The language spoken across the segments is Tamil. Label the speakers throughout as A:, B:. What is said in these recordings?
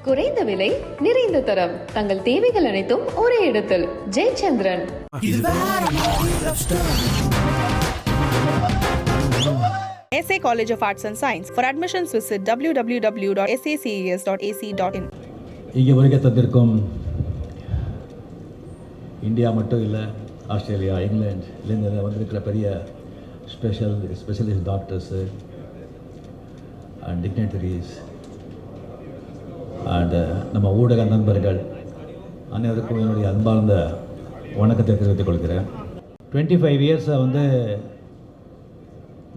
A: குறைந்த விலை நிறைந்த தரம் தங்கள் தேவைகள் அனைத்தும் ஒரே இடத்தில் Jayachandran.
B: SA College of Arts and Science. For admissions visit www.saces.ac.in.
C: இங்கே வருகை தந்திருக்கும் இந்தியா மட்டும் இல்லை, ஆஸ்திரேலியா, இங்கிலாந்துலேருந்து வந்திருக்கிற பெரிய ஸ்பெஷலிஸ்ட் டாக்டர்ஸு அண்ட் டிக்னேட்டரிஸ் அண்ட் நம்ம ஊடக நண்பர்கள் அனைவருக்கும் என்னுடைய அன்பார்ந்த வணக்கத்தை தெரிவித்துக் கொள்கிறேன். 25 இயர்ஸாக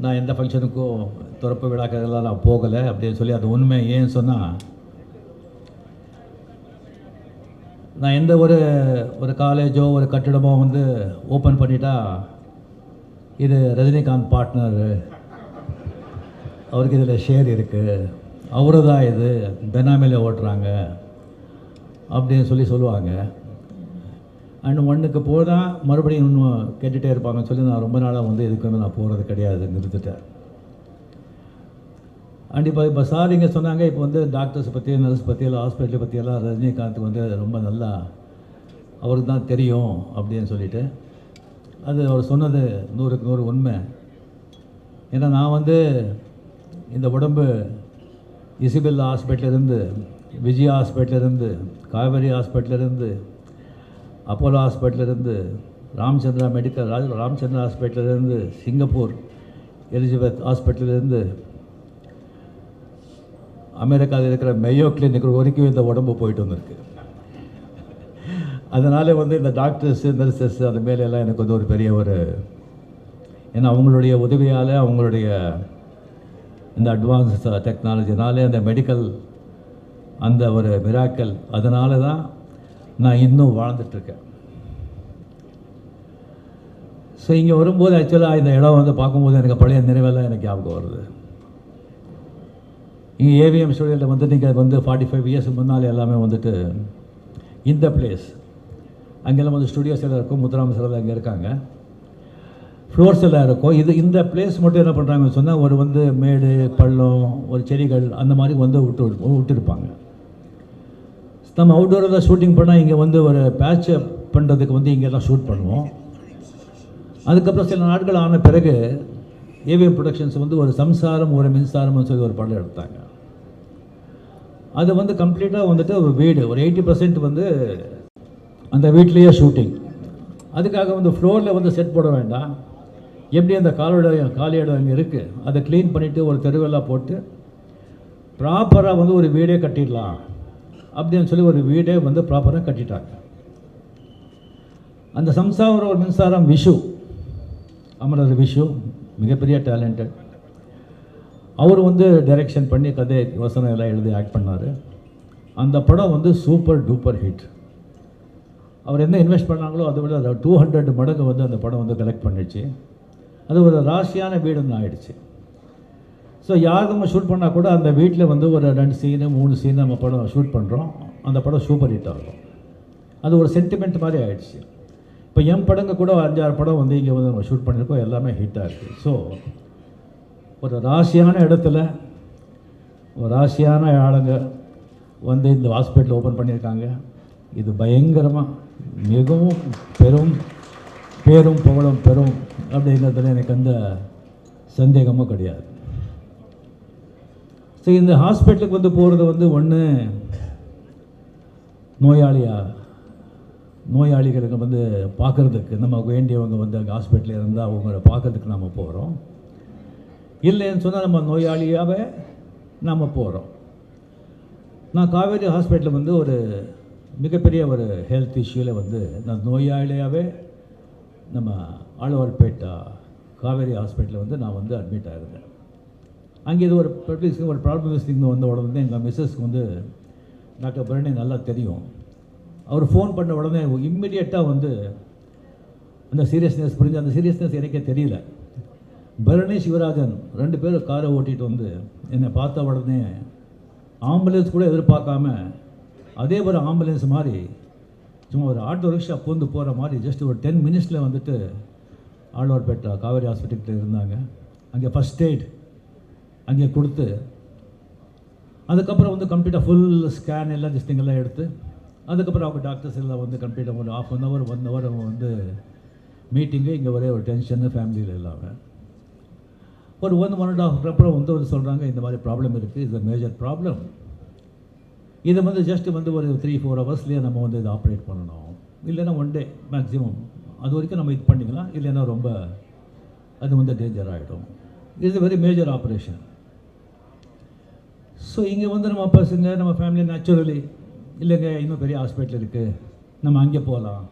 C: நான் எந்த ஃபங்க்ஷனுக்கும் திறப்பு விழாக்கெல்லாம் நான் போகலை அப்படின்னு சொல்லி அது உண்மை. ஏன்னு சொன்னால், நான் எந்த ஒரு காலேஜோ ஒரு கட்டிடமோ ஓப்பன் பண்ணிட்டா இது ரஜினிகாந்த் பார்ட்னர், அவருக்கு இதில் ஷேர் இருக்குது, அவரு தான் இது பெனாமியில் ஓட்டுறாங்க அப்படின்னு சொல்லுவாங்க. அண்ட் ஒன்றுக்கு போனால் மறுபடியும் இன்னும் கேட்டுகிட்டே இருப்பாங்கன்னு சொல்லி நான் ரொம்ப நாளாக இதுக்கு நான் போகிறது கிடையாது, நிறுத்திட்டேன். அண்ட் இப்போ சார் இங்கே சொன்னாங்க, இப்போ டாக்டர்ஸ் பற்றி, நர்ஸ் பற்றி, எல்லாம் ஹாஸ்பிட்டலை பற்றியெல்லாம் ரஜினிகாந்த் ரொம்ப நல்லா அவருக்கு தான் தெரியும் அப்படின்னு சொல்லிட்டு, அது அவர் சொன்னது 100க்கு 100 உண்மை. ஏன்னா நான் இந்த உடம்பு இசிபெல்லா ஹாஸ்பிட்டலேருந்து, விஜயா ஹாஸ்பிட்டலேருந்து, காவேரி ஹாஸ்பிட்டலேருந்து, அப்போலோ ஹாஸ்பிட்டலேருந்து, ராமச்சந்திரா ஹாஸ்பிட்டலேருந்து, சிங்கப்பூர் எலிசபெத் ஹாஸ்பிட்டலேருந்து, அமெரிக்காவில் இருக்கிற மெயோ கிளினிக் வரைக்கும் இந்த உடம்பு போயிட்டு வந்திருக்கு. அதனால் இந்த டாக்டர்ஸு, நர்சஸ் அது மேலெல்லாம் எனக்கு ஒரு பெரிய ஏன்னா அவங்களுடைய உதவியால், அவங்களுடைய இந்த அட்வான்ஸ் டெக்னாலஜினாலே, அந்த மெடிக்கல் அந்த ஒரு மிராக்கல், அதனால தான் நான் இன்னும் வாழ்ந்துட்டுருக்கேன். ஸோ இங்கே வரும்போது ஆக்சுவலாக இந்த இடம் பார்க்கும்போது எனக்கு பழைய நினைவெல்லாம் எனக்கு ஞாபகம் வருது. இங்கே ஏவிஎம் ஸ்டுடியோவில் நீங்கள் 45 இயர்ஸ் முன்னால் எல்லாமே இந்த பிளேஸ் அங்கெல்லாம் ஸ்டுடியோஸ் எல்லாம் இருக்கும், முத்துராம சார் அங்கே இருக்காங்க, ஃப்ளோர்ஸ் எல்லாம் இருக்கும். இந்த பிளேஸ் மட்டும் என்ன பண்ணுறாங்கன்னு சொன்னால், ஒரு மேடு பள்ளம், ஒரு செடிகள் அந்த மாதிரி விட்டுருப்பாங்க. நம்ம அவுட்டோரில் ஷூட்டிங் பண்ணால் இங்கே ஒரு பேட்சப் பண்ணுறதுக்கு இங்கெல்லாம் ஷூட் பண்ணுவோம். அதுக்கப்புறம் சில நாட்கள் ஆன பிறகு ஏவிஎம் ப்ரொடக்ஷன்ஸ் ஒரு சம்சாரம் ஒரு மின்சாரம்னு சொல்லி ஒரு படம் எடுத்தாங்க. அது கம்ப்ளீட்டாக ஒரு வீடு, ஒரு 80% அந்த வீட்லேயே ஷூட்டிங். அதுக்காக ஃப்ளோரில் செட் போட வேண்டாம், எப்படி அந்த காலி இடம் இங்கே இருக்குது அதை க்ளீன் பண்ணிவிட்டு ஒரு தெருவெல்லாம் போட்டு ப்ராப்பராக ஒரு வீடே கட்டிடலாம் அப்படின்னு சொல்லி ஒரு வீடே ப்ராப்பராக கட்டிட்டாங்க. அந்த சம்சாரம் ஒரு மின்சாரம் விஷு, அமரர் விஷு மிகப்பெரிய டேலண்டட். அவர் டைரெக்ஷன் பண்ணி கதை வசனம் எல்லாம் எழுதி ஆக்ட் பண்ணார். அந்த படம் சூப்பர் டூப்பர் ஹிட். அவர் என்ன இன்வெஸ்ட் பண்ணாங்களோ அதை விட 200 மடங்கு அந்த படம் கலெக்ட் பண்ணிடுச்சு. அது ஒரு ராசியான வீடுன்னு ஆகிடுச்சு. ஸோ யார் நம்ம ஷூட் பண்ணால் கூட அந்த வீட்டில் ஒரு 2 சீனு 3 சீனு நம்ம படம் ஷூட் பண்ணுறோம், அந்த படம் சூப்பர் ஹிட் ஆகும். அது ஒரு சென்டிமெண்ட் மாதிரி ஆகிடுச்சு. இப்போ என் படங்க கூட 5-6 படம் இங்கே நம்ம ஷூட் பண்ணியிருக்கோம், எல்லாமே ஹிட்டாக இருக்குது. ஸோ ஒரு ராசியான இடத்துல ஒரு ராசியான ஆளுங்க இந்த ஹாஸ்பிட்டல் ஓப்பன் பண்ணியிருக்காங்க. இது பயங்கரமாக மிகவும் பேரும் புகழும் பெறும் அப்படிங்கிறதுல எனக்கு அந்த சந்தேகமும் கிடையாது. ஸோ இந்த ஹாஸ்பிட்டலுக்கு போகிறது ஒன்று நோயாளிகளுக்கு பார்க்குறதுக்கு நம்ம வேண்டியவங்க அங்கே ஹாஸ்பிட்டலில் இருந்தால் அவங்கள பார்க்குறதுக்கு நம்ம போகிறோம். இல்லைன்னு சொன்னால் நம்ம நோயாளியாகவே நாம் போகிறோம். நான் காவேரி ஹாஸ்பிட்டலில் ஒரு மிகப்பெரிய ஒரு ஹெல்த் இஷ்யூவில் நான் நோயாளியாகவே நம்ம ஆழ்வார்பேட்டா காவேரி ஹாஸ்பிட்டலில் நான் அட்மிட் ஆகிருந்தேன். அங்கே இது ஒரு ப்ராப்ளம் வந்த உடனே எங்கள் மிஸ்ஸஸ்க்கு டாக்டர் பரணி நல்லா தெரியும். அவர் ஃபோன் பண்ண உடனே இம்மிடியட்டாக அந்த சீரியஸ்னஸ் புரிஞ்சு, அந்த சீரியஸ்னஸ் எனக்கே தெரியல. பரணி சிவராஜன் 2 பேரும் காரை ஓட்டிகிட்டு என்னை பார்த்த உடனே ஆம்புலன்ஸ் கூட எதிர்பார்க்காம அதே ஒரு ஆம்புலன்ஸ் மாதிரி சும்மா ஒரு ஆட்டோ ரிக்ஷா போகிற மாதிரி ஜஸ்ட் ஒரு 10 மினிட்ஸில் ஆழ்வார்பேட்டா காவேரி ஹாஸ்பிட்டலில் இருந்தாங்க. அங்கே ஃபஸ்ட் எய்ட் அங்கே கொடுத்து அதுக்கப்புறம் வந்து கம்ப்ளீட்டாக ஃபுல் ஸ்கேன் எல்லாம் எல்லாம் எடுத்து அதுக்கப்புறம் அவங்க டாக்டர்ஸ் எல்லாம் வந்து கம்ப்ளீட்டாக ஒரு ½ அன் ஹவர் 1 ஹவர் அவங்க வந்து மீட்டிங்கு, இங்கே ஒரே ஒரு டென்ஷனு ஃபேமிலியில் இல்லாமல் ஒரு 1.5 அப்புறம் வந்து சொல்கிறாங்க இந்த மாதிரி ப்ராப்ளம் இருக்குது, இது மேஜர் ப்ராப்ளம், இதை வந்து ஜஸ்ட் வந்து ஒரு 3-4 ஹவர்ஸ்லேயே நம்ம வந்து இதை ஆப்ரேட் பண்ணணும், இல்லைன்னா 1 டே மேக்ஸிமம், அது வரைக்கும் நம்ம இது பண்ணிக்கலாம், இல்லைன்னா ரொம்ப அது வந்து டேஞ்சர் ஆகிடும், it's very major operation. So இங்கே வந்து நம்ம பசங்க நம்ம ஃபேமிலி நேச்சுரலி இல்லைங்க இன்னும் பெரிய ஹாஸ்பிட்டல் இருக்குது, நம்ம அங்கே போகலாம்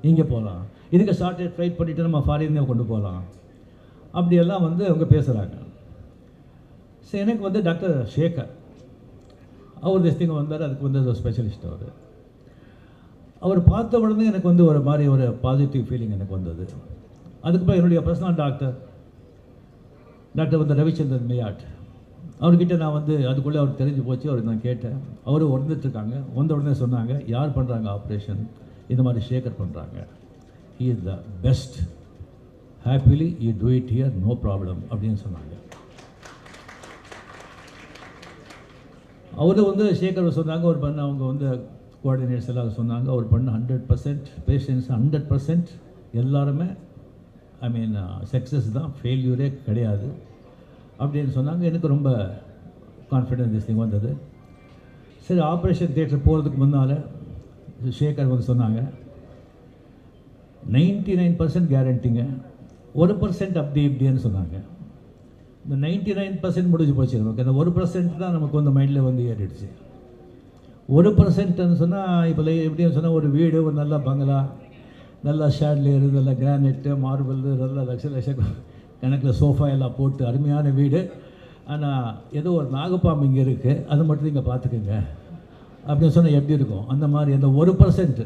C: இங்கே போகலாம், இதுக்கு ஷார்ட்டேஜ் ஃப்ளைட் பண்ணிவிட்டு நம்ம ஃபாரினே கொண்டு போகலாம், அப்படியெல்லாம் வந்து அவங்க பேசுகிறாங்க. ஸோ எனக்கு வந்து டாக்டர் சேகர் அவர் திஸ்திங்க வந்தார், அதுக்கு வந்து ஒரு ஸ்பெஷலிஸ்ட் அவர் பார்த்த உடனே எனக்கு வந்து ஒரு மாதிரி ஒரு பாசிட்டிவ் ஃபீலிங் எனக்கு வந்தது. அதுக்கப்புறம் என்னுடைய பர்சனல் டாக்டர் வந்து ரவிச்சந்திரன் மேயாட், அவர்கிட்ட நான் வந்து அதுக்குள்ளே அவர் தெரிஞ்சு போச்சு, அவர் நான் கேட்டேன், அவரும் வந்துட்டுருக்காங்க, வந்த உடனே சொன்னாங்க யார் பண்ணுறாங்க ஆப்ரேஷன், இந்த மாதிரி சேகர் பண்ணுறாங்க, he is the best, happily you do it here, no problem அப்படின்னு சொன்னாங்க. அவரு வந்து சேகர் சொன்னாங்க அவர் பண்ண, அவங்க வந்து கோஆர்டினேட்டர்ஸ் எல்லாம் சொன்னாங்க அவர் பண்ண 100% பேஷண்ட்ஸ் 100% எல்லாருமே ஐ மீன் சக்ஸஸ் தான், ஃபெயில்யூரே கிடையாது அப்படின்னு சொன்னாங்க. எனக்கு ரொம்ப கான்ஃபிடென்ஸ் திஸ்திங் வந்தது. சரி, ஆப்ரேஷன் தியேட்டர் போகிறதுக்கு முன்னால் சேகர் வந்து சொன்னாங்க 99% கேரண்டிங்க, 1% அப்படி இப்படின்னு சொன்னாங்க. இந்த 99% முடிஞ்சு போச்சு நமக்கு, அந்த 1% தான் நமக்கு வந்து மைண்டில் வந்து ஏறிடுச்சு. 1%ன்னு சொன்னால் இப்போ எப்படின்னு சொன்னால் ஒரு வீடு, ஒரு நல்ல பங்களா, நல்லா ஷேட்லேரு, நல்லா கிரானைட்டு, மார்பிள், நல்லா லட்ச கணக்கில் சோஃபா எல்லாம் போட்டு அருமையான வீடு, ஆனால் ஏதோ ஒரு நாகப்பாம்பு இங்கே இருக்குது, அது மட்டும் இங்கே பார்த்துக்குங்க அப்படின்னு சொன்னால் எப்படி இருக்கும், அந்த மாதிரி அந்த 1%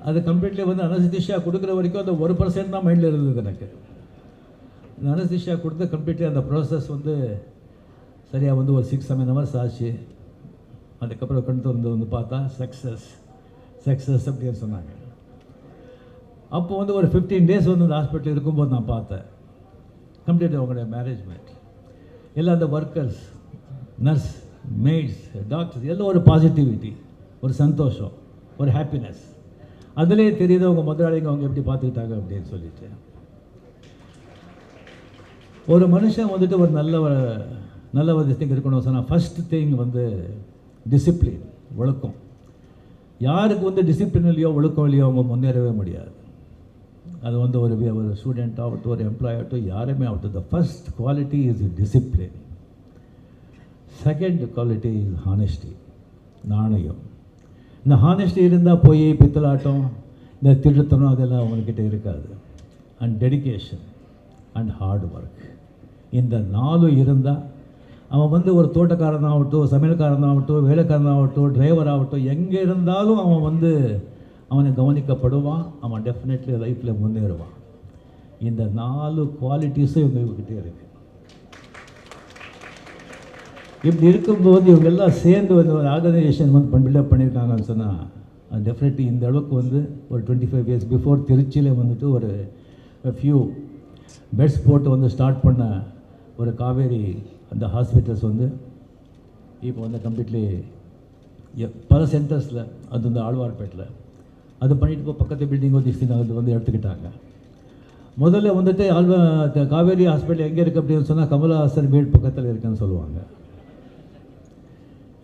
C: அது கம்ப்ளீட்லி வந்து அனஸ்தீசியா கொடுக்குற வரைக்கும் அந்த 1% தான் மைண்டில் இருந்தது எனக்கு. இந்த அனஸ்தீசியா கொடுத்து கம்ப்ளீட்லி அந்த ப்ராசஸ் வந்து சரியாக வந்து ஒரு 6-7 ஹவர்ஸ் ஆச்சு. அதுக்கப்புறம் கொண்டு வந்து பார்த்தா சக்ஸஸ் அப்படின்னு சொன்னாங்க. அப்போ வந்து ஒரு 15 டேஸ் வந்து அந்த ஹாஸ்பிட்டல் இருக்கும்போது நான் பார்த்தேன் கம்ப்ளீட்டாக அவங்களுடைய மேனேஜ்மெண்ட் எல்லாம், அந்த ஒர்க்கர்ஸ், நர்ஸ், மெய்ட்ஸ், டாக்டர்ஸ் எல்லாம் ஒரு பாசிட்டிவிட்டி, ஒரு சந்தோஷம், ஒரு ஹாப்பினஸ், அதிலே தெரியுது அவங்க முதலாளிங்க அவங்க எப்படி பார்த்துக்கிட்டாங்க அப்படின்னு சொல்லிட்டு. ஒரு மனுஷன் வந்துட்டு ஒரு நல்ல ஒரு திங் இருக்கணும் சொன்னால் ஃபஸ்ட் திங் வந்து டிசிப்ளின், ஒழுக்கம். யாருக்கு வந்து டிசிப்ளின் இல்லையோ ஒழுக்கம் இல்லையோ அவங்க முன்னேறவே முடியாது. அது வந்து ஒரு ஸ்டூடெண்ட் ஆகட்டும், ஒரு எம்ப்ளாயி ஆகட்டும், யாருமே ஆகட்டும், the first quality is discipline. Second quality is honesty, நாணயம். இந்த ஹானெஸ்டி இருந்தால் போய் பித்தலாட்டம், இந்த திருத்தனம் அதெல்லாம் அவங்கக்கிட்ட இருக்காது. And dedication and hard work, இந்த 4 இருந்தால் அவன் வந்து ஒரு தோட்டக்காரனாகட்டும், சமையல்காரனாகட்டும், வேலைக்காரனாகட்டும், டிரைவர் ஆகட்டும், எங்கே இருந்தாலும் அவன் வந்து அவனை கவனிக்கப்படுவான், அவன் டெஃபினெட்லி லைஃப்பில் முன்னேறுவான். இந்த 4 குவாலிட்டிஸும் இவங்ககிட்டே இருக்குது. இப்படி இருக்கும்போது இவங்க எல்லாம் சேர்ந்து வந்து ஒரு ஆர்கனைசேஷன் வந்து பில்டப் பண்ணியிருக்காங்கன்னு சொன்னால் அது டெஃபினெட்லி இந்த அளவுக்கு வந்து ஒரு 25 இயர்ஸ் பிஃபோர் திருச்சியில் வந்துட்டு ஒரு ஃபியூ பெட்ஸ் போட்டு வந்து ஸ்டார்ட் பண்ண ஒரு காவேரி அந்த ஹாஸ்பிட்டல்ஸ் வந்து இப்போ வந்து கம்ப்ளீட்லி பல சென்டர்ஸில், அது வந்து ஆழ்வார்பேட்டில் அது பண்ணிட்டு இப்போ பக்கத்து பில்டிங் வந்து எடுத்துக்கிட்டாங்க. முதல்ல வந்துட்டு காவேரி ஹாஸ்பிட்டல் எங்கே இருக்குது அப்படின்னு சொன்னால் கமலஹாசன் வீடு பக்கத்தில் இருக்குன்னு சொல்லுவாங்க.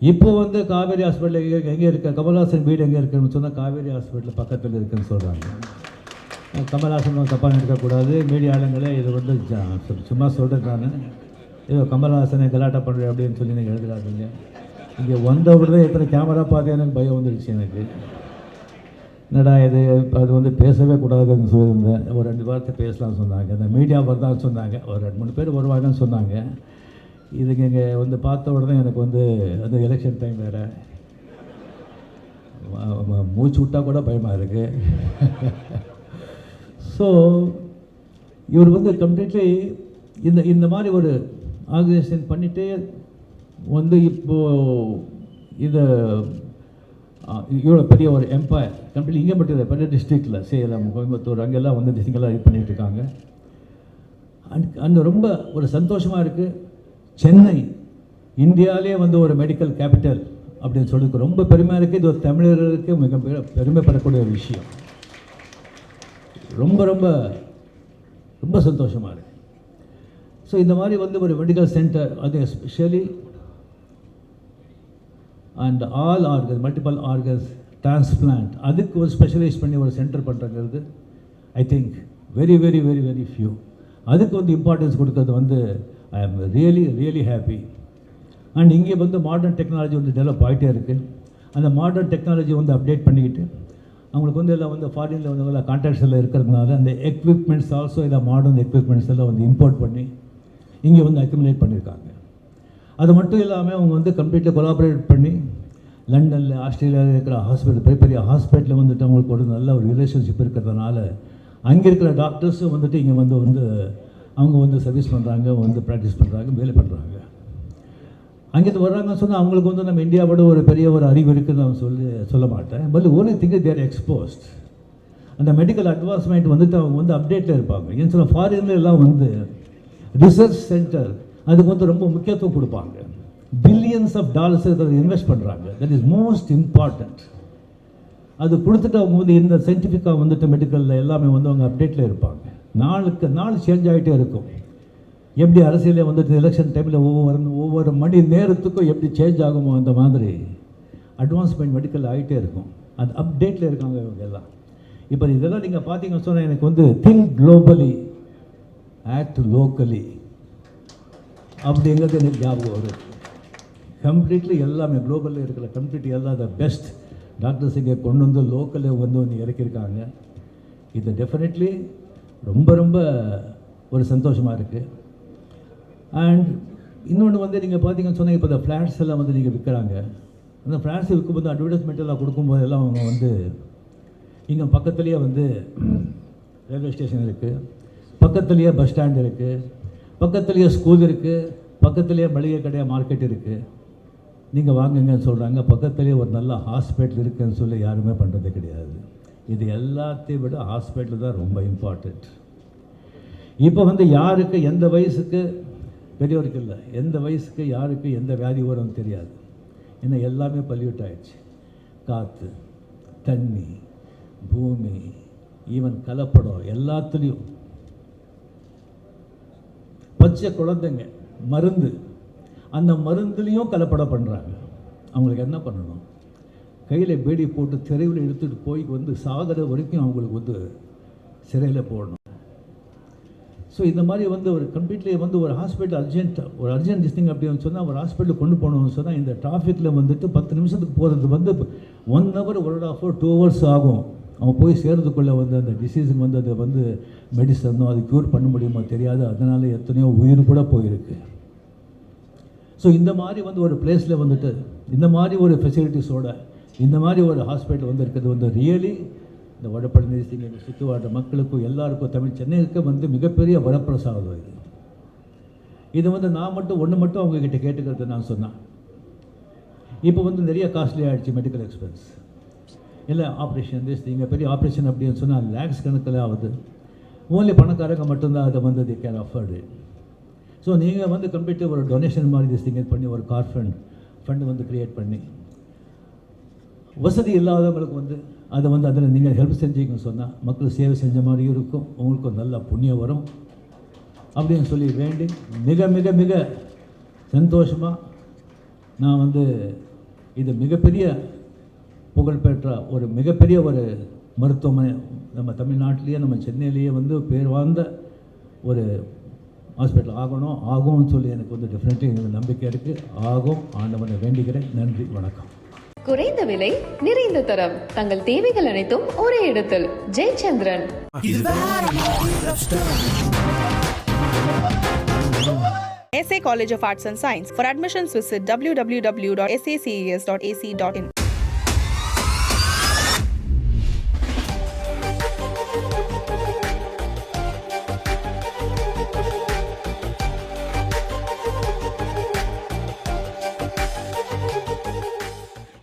C: இப்போ வந்து காவேரி ஹாஸ்பிட்டல் எங்கே இருக்குது, கமலஹாசன் வீடு எங்கே இருக்குன்னு சொன்னால் காவேரி ஹாஸ்பிட்டல் பக்கத்தில் இருக்குதுன்னு சொல்கிறாங்க. கமலஹாசன் தப்பாக நினைக்கக்கூடாது, மீடியா ஆளுங்களே இது வந்து சும்மா சொல்கிறது. நான் ஏதோ கமலஹாசனை கலாட்டா பண்ணுறேன் அப்படின்னு சொல்லி நீங்கள் எழுதுறாதீங்க. இங்கே வந்த உடனே எத்தனை கேமரா பார்த்து எனக்கு பயம் வந்துடுச்சு எனக்கு. என்னடா இது, அது வந்து பேசவே கூடாதுன்னு சொல்லியிருந்தேன். ஒரு 2 வார்த்தை பேசலாம்னு சொன்னாங்க, இந்த மீடியா வரதான்னு சொன்னாங்க, ஒரு 2-3 பேர் வருவாங்கன்னு சொன்னாங்க. இதுக்கு இங்கே வந்து பார்த்த உடனே எனக்கு வந்து அது எலெக்ஷன் டைம் வேறு, மூச்சு விட்டால் கூட பயமாக இருக்குது. ஸோ இவர் வந்து கம்ப்ளீட்லி இந்த மாதிரி ஒரு ஆர்கனைசேஷன் பண்ணிவிட்டு வந்து இப்போது இதை இவ்வளோ பெரிய ஒரு எம்பையர் கம்ப்ளீட் இங்கே மட்டும் இல்லை, பெரிய டிஸ்ட்ரிக்டில் சேலம், கோயம்புத்தூர், அங்கெல்லாம் வந்து டிஸ்ட்ரிக்டெல்லாம் இது பண்ணிகிட்ருக்காங்க. அண்ட் ரொம்ப ஒரு சந்தோஷமாக இருக்குது. சென்னை இந்தியாவிலே வந்து ஒரு மெடிக்கல் கேபிட்டல் அப்படின்னு சொல்லி ரொம்ப பெருமையாக இருக்குது. இது ஒரு தமிழர்களுக்கு மிக பெருமைப்படக்கூடிய ஒரு விஷயம். ரொம்ப ரொம்ப ரொம்ப சந்தோஷமாக இருக்குது. ஸோ இந்த மாதிரி வந்து ஒரு மெடிக்கல் சென்டர், அது especially and all organs, multiple organs transplant, அதுக்கு ஒரு ஸ்பெஷலைஸ் பண்ணி ஒரு சென்டர் பண்ணுறது I think very very very very few. அதுக்கு வந்து இம்பார்ட்டன்ஸ் கொடுக்கறது வந்து ஐ am really really happy. And இங்கே வந்து மாடர்ன் டெக்னாலஜி வந்து டெவலப் ஆகிட்டே இருக்குது. அந்த மாடர்ன் டெக்னாலஜி வந்து அப்டேட் பண்ணிக்கிட்டு அவங்களுக்கு வந்து எல்லாம் வந்து ஃபாரினில் வந்து எல்லாம் கான்ட்ராக்ட்ஸ் எல்லாம் இருக்கிறதுனால அந்த எக்யூப்மெண்ட்ஸ் ஆல்சோ எல்லாம் மாடர்ன் எக்யூப்மெண்ட்ஸ் எல்லாம் வந்து இம்போர்ட் பண்ணி இங்கே வந்து அக்யூமுலேட் பண்ணியிருக்காங்க. அது மட்டும் இல்லாமல் அவங்க வந்து கம்ப்ளீட்டாக கொலாபரேட் பண்ணி லண்டனில், ஆஸ்திரேலியாவில் இருக்கிற ஹாஸ்பிட்டல், பெரிய பெரிய ஹாஸ்பிட்டலில் வந்துட்டு அவங்களுக்கு ஒரு நல்ல ஒரு ரிலேஷன்ஷிப் இருக்கிறதுனால அங்கே இருக்கிற டாக்டர்ஸும் வந்துட்டு இங்கே வந்து அவங்க வந்து சர்வீஸ் பண்ணுறாங்க, வந்து ப்ராக்டிஸ் பண்ணுறாங்க, வேலை பண்ணுறாங்க. அங்கேருந்து வர்றாங்கன்னு சொன்னால் அவங்களுக்கு வந்து நம்ம இந்தியாவோட ஒரு பெரிய ஒரு அறிவு இருக்குதுன்னு நான் சொல்ல மாட்டேன். But only think they're exposed. அந்த மெடிக்கல் அட்வான்ஸ்மெண்ட் வந்துட்டு அவங்க வந்து அப்டேட்டில் இருப்பாங்க. ஏன்னு சொன்னால் ஃபாரின்ல எல்லாம் வந்து ரிசர்ச் சென்டர் அதுக்கு வந்து ரொம்ப முக்கியத்துவம் கொடுப்பாங்க. பில்லியன்ஸ் ஆஃப் டாலர்ஸ் அதை இன்வெஸ்ட் பண்ணுறாங்க. That is most important. அது கொடுத்துட்டு அவங்க வந்து இந்த சயின்டிஃபிக்காக வந்துட்டு மெடிக்கலில் எல்லாமே வந்து அவங்க அப்டேட்டில் இருப்பாங்க. நாளுக்கு நாள் சேஞ்ச் ஆகிட்டே இருக்கும். எப்படி அரசியலே வந்துட்டு எலெக்ஷன் டைமில் ஒவ்வொரு மணி நேரத்துக்கும் எப்படி சேஞ்ச் ஆகுமோ அந்த மாதிரி அட்வான்ஸ்மெண்ட் மெடிக்கல் ஆகிட்டே இருக்கும். அது அப்டேட்டில் இருக்காங்க இவங்க எல்லாம். இப்போ இதெல்லாம் நீங்கள் பார்த்தீங்கன்னு சொன்னால் எனக்கு வந்து திங்க் குளோபலி ஆக்ட் லோக்கலி அப்படிங்கிறது எனக்கு ஞாபகம் வருது. கம்ப்ளீட்லி எல்லாமே குளோபலில் இருக்கிற கம்ப்ளீட்லி எல்லாம் த பெஸ்ட் டாக்டர்ஸ் இங்கே கொண்டு வந்து லோக்கலில் வந்து இறக்கியிருக்காங்க. இது டெஃபினெட்லி ரொம்ப ரொம்ப ஒரு சந்தோஷமாக இருக்குது. அண்ட் இன்னொன்று வந்து நீங்கள் பார்த்தீங்கன்னு சொன்னால் இப்போ இந்த ஃப்ளாட்ஸ் எல்லாம் வந்து நீங்கள் விற்கிறாங்க. அந்த ஃப்ளாட்ஸ் விற்கும்போது அட்வர்டைஸ்மெண்ட் எல்லாம் கொடுக்கும்போது எல்லாம் அவங்க வந்து இங்கே பக்கத்துலேயே வந்து ரயில்வே ஸ்டேஷன் இருக்குது, பக்கத்துலேயே பஸ் ஸ்டாண்ட் இருக்குது, பக்கத்துலேயே ஸ்கூல் இருக்குது, பக்கத்துலேயே மளிகை கடை மார்க்கெட் இருக்குது. நீங்கள் வாங்குங்கன்னு சொல்கிறாங்க. பக்கத்துலேயே ஒரு நல்ல ஹாஸ்பிட்டல் இருக்குதுன்னு சொல்லி யாருமே பண்ணுறது கிடையாது. இது எல்லாத்தையும் விட ஹாஸ்பிட்டல் தான் ரொம்ப இம்பார்ட்டண்ட். இப்போ வந்து யாருக்கு எந்த வயசுக்கு, பெரியவருக்கு இல்லை, எந்த வயசுக்கு யாருக்கு எந்த வியாதி வரும்னு தெரியாது. ஏன்னா எல்லாமே பல்யூட் ஆகிடுச்சு. காற்று, தண்ணி, பூமி, ஈவன் கலப்படம் எல்லாத்துலேயும். பச்சை குழந்தைங்க மருந்து, அந்த மருந்துலேயும் கலப்படம் பண்ணுறாங்க. அவங்களுக்கு என்ன பண்ணணும்? கையில் பேடி போட்டு தெருவில் எடுத்துகிட்டு போய் வந்து சாகிற வரைக்கும் அவங்களுக்கு வந்து சிறையில் போடணும். ஸோ இந்த மாதிரி வந்து ஒரு கம்ப்ளீட்லி வந்து ஒரு ஹாஸ்பிட்டல் அர்ஜென்ட் திங் அப்படின்னு சொன்னால் ஒரு ஹாஸ்பிட்டல் கொண்டு போகணும்னு சொன்னால் இந்த டிராஃபிக்கில் வந்துட்டு 10 நிமிஷத்துக்கு போகிறது வந்து 1 hour 1.5 hour 2 hours ஆகும். அவன் போய் சேர்றதுக்குள்ளே வந்து அந்த டிசீஸுக்கு வந்து அதை வந்து மெடிசனோ அது க்யூர் பண்ண முடியுமோ தெரியாது. அதனால் எத்தனையோ உயிர் கூட போயிருக்கு. ஸோ இந்த மாதிரி வந்து ஒரு பிளேஸில் வந்துட்டு இந்த மாதிரி ஒரு ஃபெசிலிட்டிஸோட இந்த மாதிரி ஒரு ஹாஸ்பிட்டல் வந்து இருக்கிறது வந்து ரியலி இந்த வடபழனி சுற்றுவாட்ட மக்களுக்கும் எல்லாருக்கும் தமிழ் சென்னைக்கு வந்து மிகப்பெரிய வரப்பிரசாதம். இது வந்து நான் மட்டும் அவங்கக்கிட்ட கேட்டுக்கிறது நான் சொன்னேன். இப்போ வந்து நிறைய காஸ்ட்லி ஆகிடுச்சு மெடிக்கல் எக்ஸ்பென்ஸ். இல்லை ஆப்ரேஷன் இங்கே பெரிய ஆப்ரேஷன் அப்படின்னு சொன்னால் லேக்ஸ் கணக்கில் ஆகுது. ஓன்லி பணக்காரங்க மட்டும்தான் அதை வந்து தி கேன் அஃபோர்டு. ஸோ நீங்கள் வந்து கம்ப்ளீட்டாக ஒரு டொனேஷன் மாதிரி திஸ் பண்ணி ஒரு கார் ஃபண்டு வந்து க்ரியேட் பண்ணி வசதி இல்லாதவங்களுக்கு வந்து அதை வந்து அதில் நீங்கள் ஹெல்ப் செஞ்சீங்கன்னு சொன்னால் மக்கள் சேவை செஞ்ச மாதிரியும் இருக்கும், உங்களுக்கு நல்ல புண்ணியம் வரும் அப்படின்னு சொல்லி வேண்டி மிக மிக மிக சந்தோஷமாக நான் வந்து இது மிகப்பெரிய புகழ்பெற்ற ஒரு மிகப்பெரிய ஒரு மருத்துவமனை நம்ம தமிழ்நாட்டிலேயே நம்ம சென்னையிலேயே வந்து பேர் வாழ்ந்த ஒரு ஹாஸ்பிட்டல் ஆகும்னு சொல்லி எனக்கு வந்து டெஃபினெட்லி எனக்கு நம்பிக்கை இருக்குது. ஆகும். ஆண்டவனை வேண்டிக்கிறேன். நன்றி, வணக்கம்.
A: குறைந்த விலை, நிறைந்த தரம், தங்கள் தேவைகள் அனைத்தும் ஒரே இடத்தில். Jayachandran.
B: SA College of Arts and Science. For admissions, visit www.saces.ac.in.